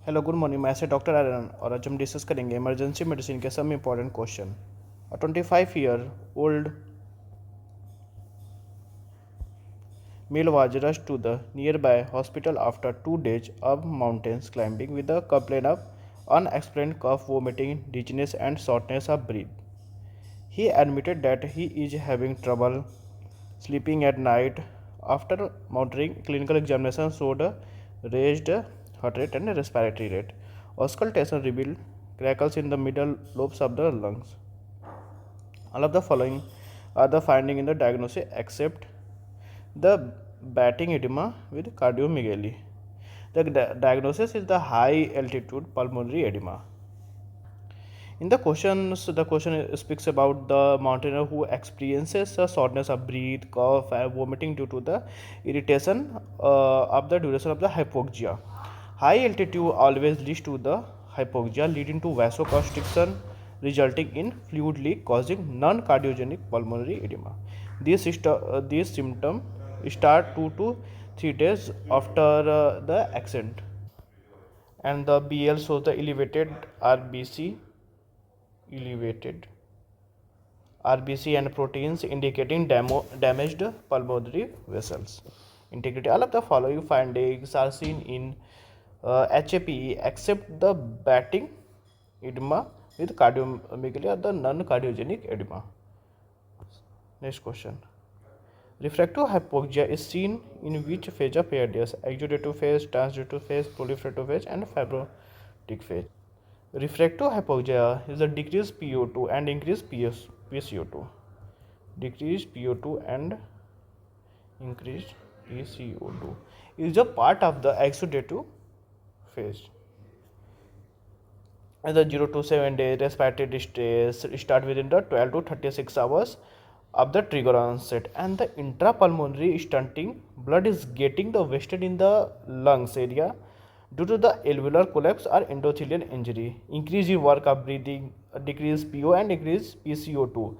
Hello good morning. मैं से doctor Aryan और आज हम डिस्कस करेंगे इमरजेंसी मेडिसिन के सब important question. 25-year-old male was rushed to the nearby hospital after 2 days of mountain climbing with a complaint of unexplained cough, vomiting, dizziness, and shortness of breath. He admitted that he is having trouble sleeping at night. After monitoring, clinical examination showed a raised heart rate and respiratory rate. Auscultation revealed crackles in the middle lobes of the lungs. All of the following are the findings in the diagnosis except the batting edema with cardiomegaly. The diagnosis is the high altitude pulmonary edema. In the questions, the question speaks about the mountaineer who experiences a shortness of breath, cough, and vomiting due to the irritation of the duration of the hypoxia. High altitude always leads to the hypoxia, leading to vasoconstriction, resulting in fluid leak, causing non-cardiogenic pulmonary edema. These symptoms start 2 to 3 days after the accident, and the BL shows the elevated RBC and proteins indicating damaged pulmonary vessels integrity. All of the following findings are seen in HAPE except the batting edema with cardiomegaly or the non-cardiogenic edema. Next question. Refractive hypoxia is seen in which phase of ARDS? Exudative phase, transitive phase, proliferative phase, and fibrotic phase. Refractive hypoxia is a decreased PO2 and increased PCO2. Decreased PO2 and increased PCO2 is a part of the exudative phase. And the 0 to 7 day respiratory distress start within the 12 to 36 hours of the trigger onset, and the intrapulmonary stunting blood is getting the wasted in the lungs area due to the alveolar collapse or endothelial injury. Increase in work of breathing, decrease PO and increase PCO2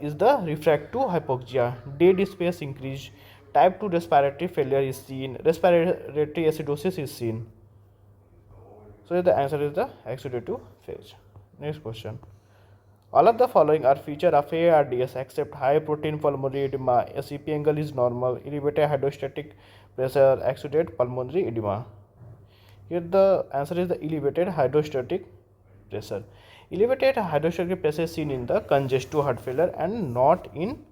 is the refractive hypoxia. Dead space increase. Type 2 respiratory failure is seen. Respiratory acidosis is seen. So the answer is the exudative phase. Next question. All of the following are feature of ARDS except high protein pulmonary edema. A CP angle is normal. Elevated hydrostatic pressure, exudate pulmonary edema. Here the answer is the elevated hydrostatic pressure. Elevated hydrostatic pressure is seen in the congestive heart failure and not in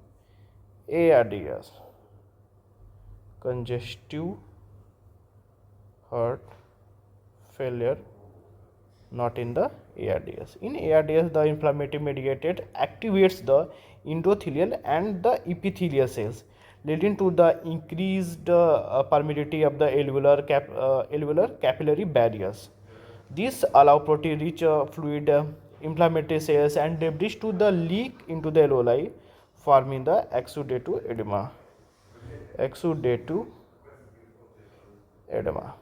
ARDS. Congestive heart failure, not in the ARDS. In ARDS, the inflammatory mediated activates the endothelial and the epithelial cells, leading to the increased permeability of the alveolar capillary barriers. These allow protein-rich fluid, inflammatory cells, and debris to the leak into the alveoli, forming the exudative edema. Exudative edema.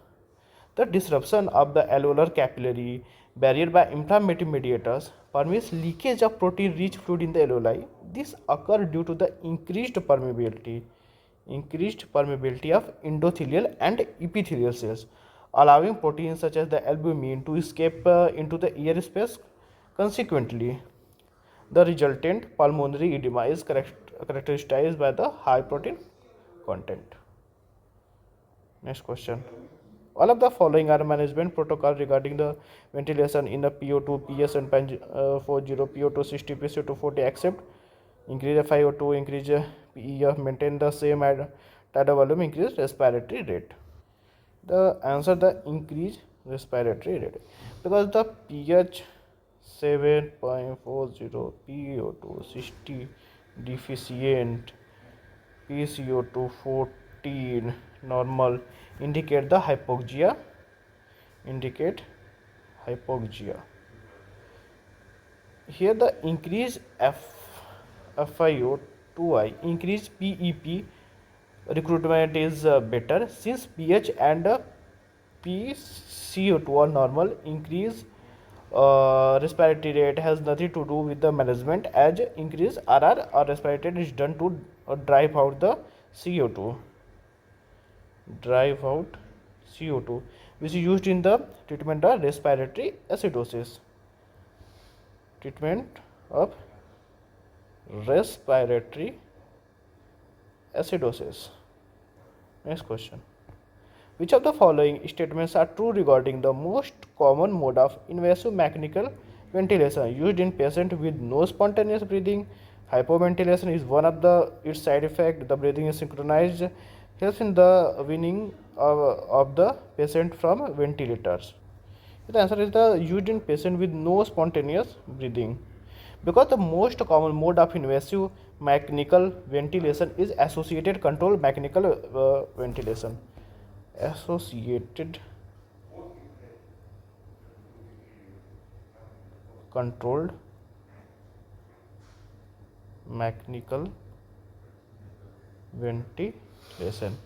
The disruption of the alveolar capillary barrier by inflammatory mediators permits leakage of protein-rich fluid in the alveoli. This occurs due to the increased permeability of endothelial and epithelial cells, allowing proteins such as the albumin to escape into the air space. Consequently, the resultant pulmonary edema is characterized by the high protein content. Next question. All of the following are management protocol regarding the ventilation in the PO2, PS and 40, PO2 60, PCO2 40, except increase FiO2, increase PE, maintain the same tidal volume, increase respiratory rate. The answer the increase respiratory rate, because the pH 7.40, PO2 60 deficient, PCO2 14 normal indicate hypoxia. Here the increase FiO2I increase PEP recruitment is better, since pH and PCO2 are normal. Increase respiratory rate has nothing to do with the management, as increase RR or respiratory rate is done to drive out the CO2. CO2, which is used in the treatment of respiratory acidosis. Treatment of respiratory acidosis. Next question. Which of the following statements are true regarding the most common mode of invasive mechanical ventilation used in patients with no spontaneous breathing? Hypoventilation is one of its side effects. The breathing is synchronized, helps in the weaning of the patient from ventilators. The answer is the used in patient with no spontaneous breathing. Because the most common mode of invasive mechanical ventilation is associated controlled mechanical ventilation. Associated controlled mechanical ventilation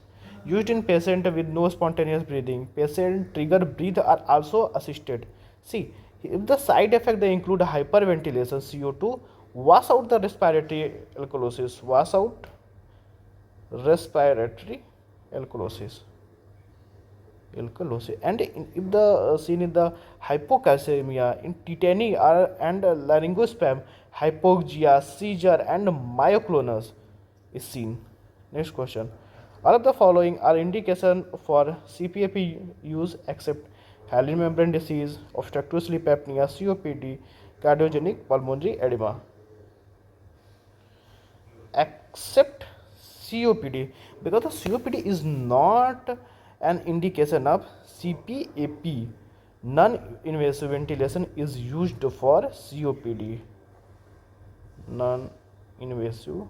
used in patient with no spontaneous breathing. Patient trigger breathe are also assisted. See, if the side effect they include hyperventilation, CO2, wash out the respiratory alkalosis, wash out respiratory alkalosis. And if the seen in the hypocalcemia, in tetany and laryngospasm, hypoxia, seizure, and myoclonus is seen. Next question. All of the following are indication for CPAP use except hyaline membrane disease, obstructive sleep apnea, COPD, cardiogenic pulmonary edema. Except COPD, because the COPD is not an indication of CPAP. Non-invasive ventilation is used for COPD. Non-invasive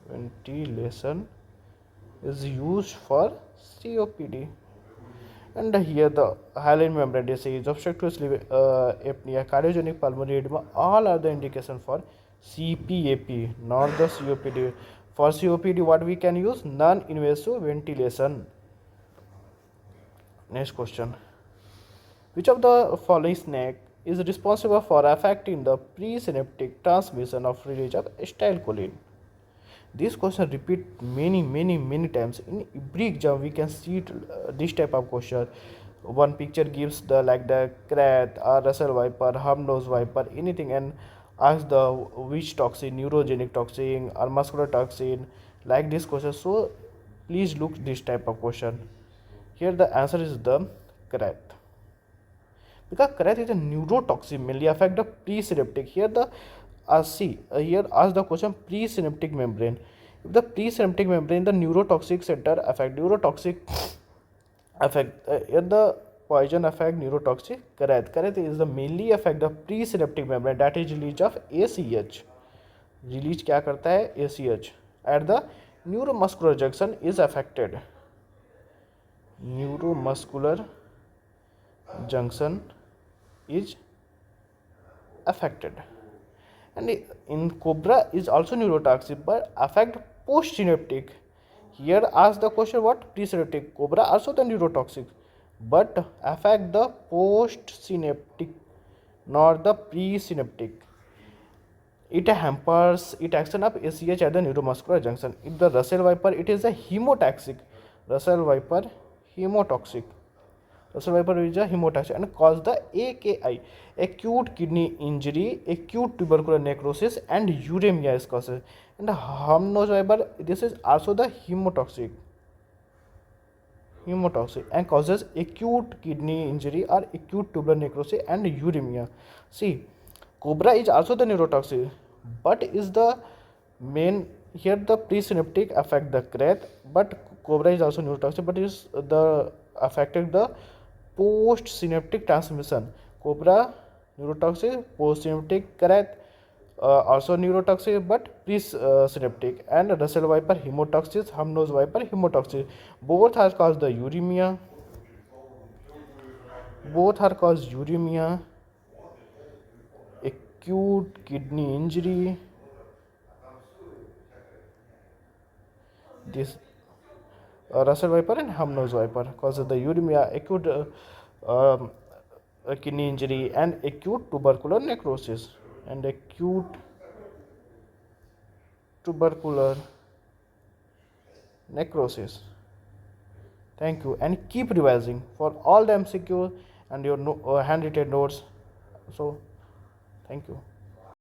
ventilation is used for COPD. And here the hyaline membrane disease, obstructive sleep apnea, cardiogenic pulmonary edema, all are the indication for CPAP, not the COPD. For COPD, what we can use? Non-invasive ventilation. Next question. Which of the following snake is responsible for affecting the presynaptic transmission of release of acetylcholine? This question repeat many times in every exam. We can see this type of question. One picture gives the like the crab or Russell viper, hub-nose viper, anything, and ask the which toxin, neurogenic toxin or muscular toxin, like this question. So please look this type of question. Here the answer is the crab, because crab is a neurotoxin, mainly affect the presynaptic. Here the here ask the question presynaptic membrane. If the presynaptic membrane, the neurotoxic center affect here the poison affect neurotoxic. Correct is the mainly affect the presynaptic membrane, that is release of ACH. Release क्या करता है? ACH at the neuromuscular junction is affected. Neuromuscular junction is affected. And in cobra is also neurotoxic but affect postsynaptic. Here ask the question what? Presynaptic. Cobra also the neurotoxic but affect the postsynaptic, not the presynaptic. It hampers it action of ACH at the neuromuscular junction. If the Russell viper, it is a hemotoxic. Russell viper hemotoxic. Russell viper is a hemotoxic and cause the AKI, acute kidney injury, acute tubercular necrosis, and uremia is causes. And the hub-nose viper, this is also the hemotoxic and causes acute kidney injury or acute tubercular necrosis and uremia. See, cobra is also the neurotoxic, but is the main here the presynaptic affect the crab, but cobra is also neurotoxic, but is the affected the postsynaptic transmission. Cobra neurotoxic, postsynaptic, crab also neurotoxic but presynaptic, and Russell viper hemotoxic, hub-nose viper hemotoxic. Both are caused the uremia. Acute kidney injury. This Russell viper and hub-nose viper causes the uremia, acute kidney injury, and acute tubercular necrosis. And acute tubercular necrosis. Thank you, and keep revising for all the MCQ and your handwritten notes. So, thank you.